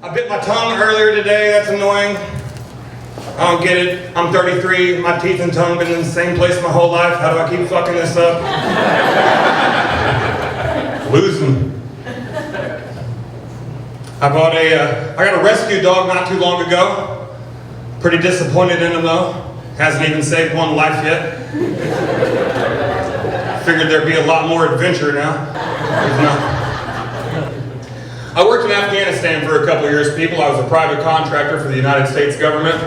I bit my tongue earlier today, that's annoying. I don't get it. I'm 33, my teeth and tongue been in the same place my whole life. How do I keep fucking this up? Losing. I got a rescue dog not too long ago. Pretty disappointed in him though. Hasn't even saved one life yet. Figured there'd be a lot more adventure now. There's not. I worked in Afghanistan for a couple years, people. I was a private contractor for the United States government.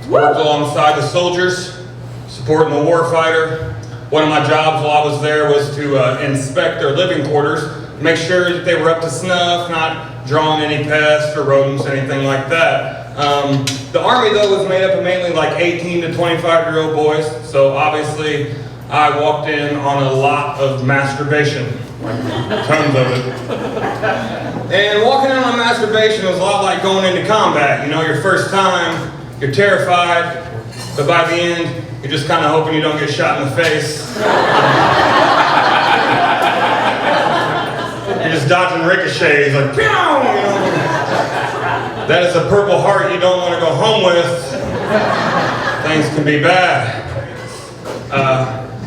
Worked alongside the soldiers, supporting the warfighter. One of my jobs while I was there was to inspect their living quarters, make sure that they were up to snuff, not drawing any pests or rodents, anything like that. The Army, though, was made up of mainly like 18 to 25-year-old boys, so obviously I walked in on a lot of masturbation, tons of it. And walking in on masturbation was a lot like going into combat. You know, your first time, you're terrified, but by the end, you're just kind of hoping you don't get shot in the face. You're just dodging ricochets, like, pew! You know? That is a Purple Heart you don't want to go home with. Things can be bad.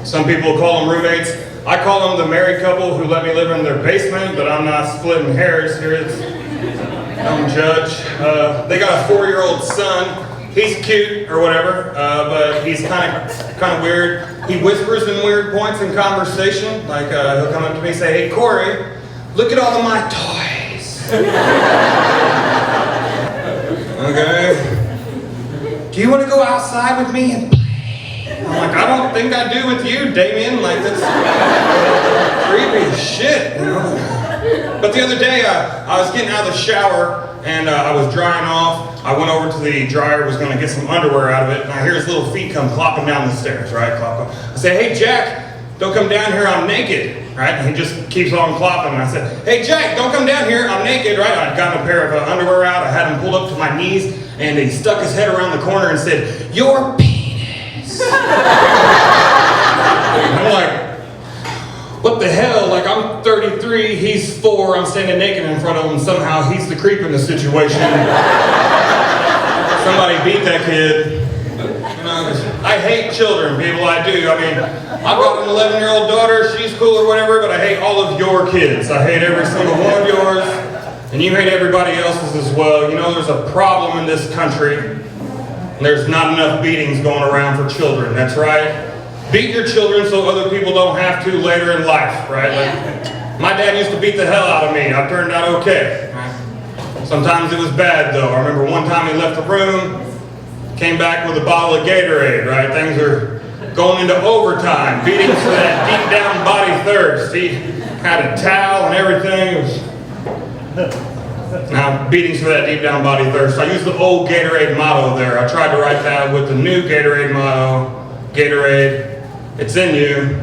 Some people call them roommates. I call them the married couple who let me live in their basement, but I'm not splitting hairs here. Don't judge. They got a 4-year-old son. He's cute or whatever, but he's kind of weird. He whispers in weird points in conversation. Like he'll come up to me and say, "Hey Corey, look at all of my toys." Okay. Do you want to go outside with me and play? I'm like, I don't think I do with you, Damien. Like, that's creepy as shit, you know? But the other day, I was getting out of the shower, and I was drying off. I went over to the dryer, was going to get some underwear out of it, and I hear his little feet come clopping down the stairs, right? Clop, clop. I say, "Hey, Jack, don't come down here, I'm naked," right? And he just keeps on clopping, and I said, "Hey, Jack, don't come down here, I'm naked," right? I'd gotten a pair of underwear out, I had him pulled up to my knees, and he stuck his head around the corner and said, "Your penis." I'm like, what the hell? Like, I'm 33, he's 4, I'm standing naked in front of him, somehow he's the creep in the situation. Somebody beat that kid. You know, I hate children, people, I do. I mean, I've got an 11-year-old daughter, she's cool or whatever, but I hate all of your kids. I hate every single one of yours, and you hate everybody else's as well. You know, there's a problem in this country. There's not enough beatings going around for children, that's right. Beat your children so other people don't have to later in life, right? Like, my dad used to beat the hell out of me. I turned out okay. Sometimes it was bad though. I remember one time he left the room, came back with a bottle of Gatorade, right? Things were going into overtime, beatings for that deep down body thirst. He had a towel and everything. It was... Now, beatings for that deep down body thirst. I used the old Gatorade motto there. I tried to write that with the new Gatorade motto. Gatorade, it's in you.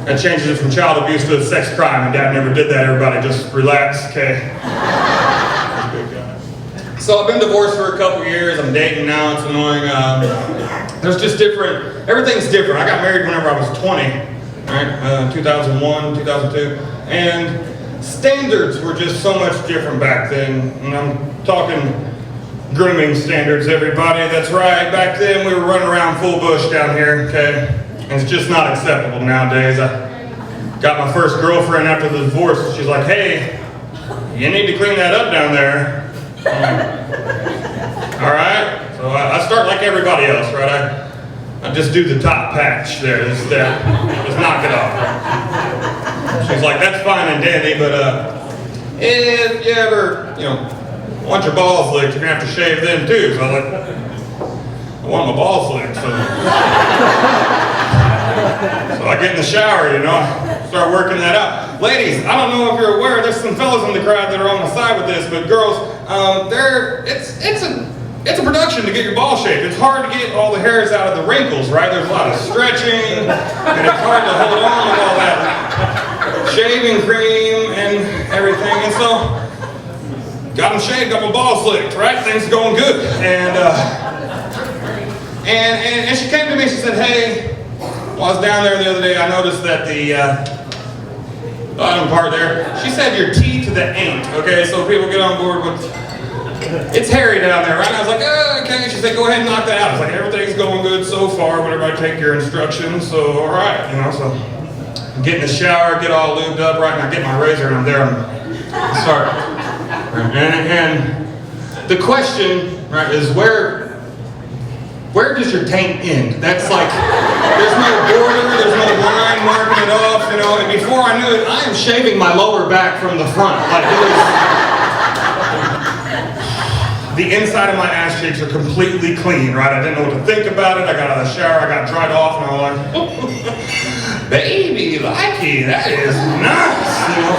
That changes it from child abuse to a sex crime, and Dad never did that. Everybody just relax, okay? So I've been divorced for a couple years. I'm dating now, it's annoying. There's just different, everything's different. I got married whenever I was 20, right? 2001, 2002. And standards were just so much different back then, and I'm talking grooming standards, everybody. That's right, back then we were running around full bush down here, okay? And it's just not acceptable nowadays. I got my first girlfriend after the divorce, and she's like, "Hey, you need to clean that up down there." I'm like, all right, so I start like everybody else, right? I just do the top patch there, just knock it off, right? She's like, "That's fine and dandy, but if you ever, you know, want your balls licked, you're gonna have to shave them too." So I was like, "I want my balls licked." So I get in the shower, you know, start working that out. Ladies, I don't know if you're aware, there's some fellas in the crowd that are on the side with this, but girls, it's a production to get your ball shaved. It's hard to get all the hairs out of the wrinkles, right? There's a lot of stretching, and it's hard to hold on with all that shaving cream and everything. And so, got them shaved, got my balls licked, right? Things are going good. And she came to me, she said, "Hey, while I was down there the other day, I noticed that the bottom part there. She said your T to the ain't, okay? So people get on board with, it's hairy down there, right? And I was like, okay. She said, go ahead and knock that out. I was like, everything's going good so far whenever I take your instructions, so all right, you know, so. Get in the shower, get all lubed up, right? And I get my razor and I'm there and start. And the question, right, is where does your taint end? That's like, there's no border, there's no line marking it off, you know, and before I knew it, I am shaving my lower back from the front. Like it was, the inside of my ass cheeks are completely clean, right? I didn't know what to think about it. I got out of the shower, I got dried off, and I was like, baby, likey, that is nice, you know,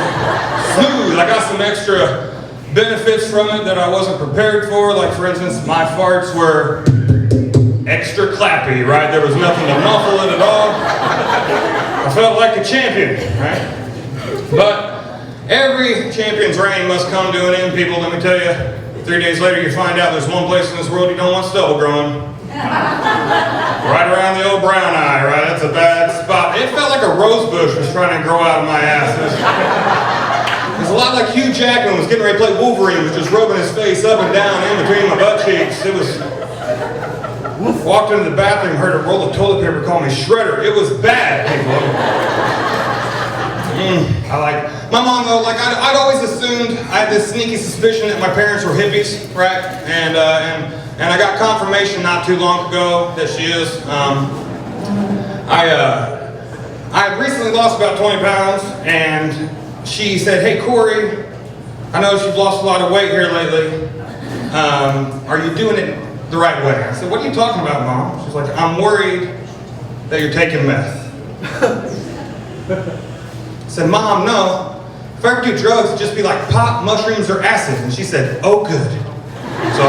smooth. I got some extra benefits from it that I wasn't prepared for. Like, for instance, my farts were extra clappy, right? There was nothing to muffle it at all. I felt like a champion, right? But every champion's reign must come to an end, people. Let me tell you, 3 days later you find out there's one place in this world you don't want stubble growing. Right around the old brown eye, right? That's a bad spot. It felt like a rose bush was trying to grow out of my ass. It was a lot like Hugh Jackman was getting ready to play Wolverine, was just rubbing his face up and down in between my butt cheeks. It was, walked into the bathroom, heard a roll of toilet paper call me Shredder. It was bad, people. My mom though, like I'd always assumed, I had this sneaky suspicion that my parents were hippies, right? And I got confirmation not too long ago that she is. I had recently lost about 20 pounds, and she said, hey Corey, I noticed you've lost a lot of weight here lately. Are you doing it the right way? I said, what are you talking about, Mom? She's like, I'm worried that you're taking meth. I said, Mom, no. If I ever do drugs, it'd just be like pot, mushrooms, or acid. And she said, oh good. So,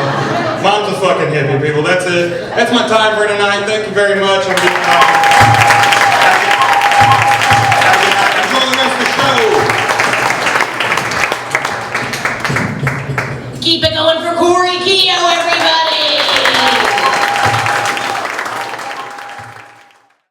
Mom's a fucking hippie, people. That's it. That's my time for tonight. Thank you very much. Enjoy the rest of the show. Keep it going for Corey Keough.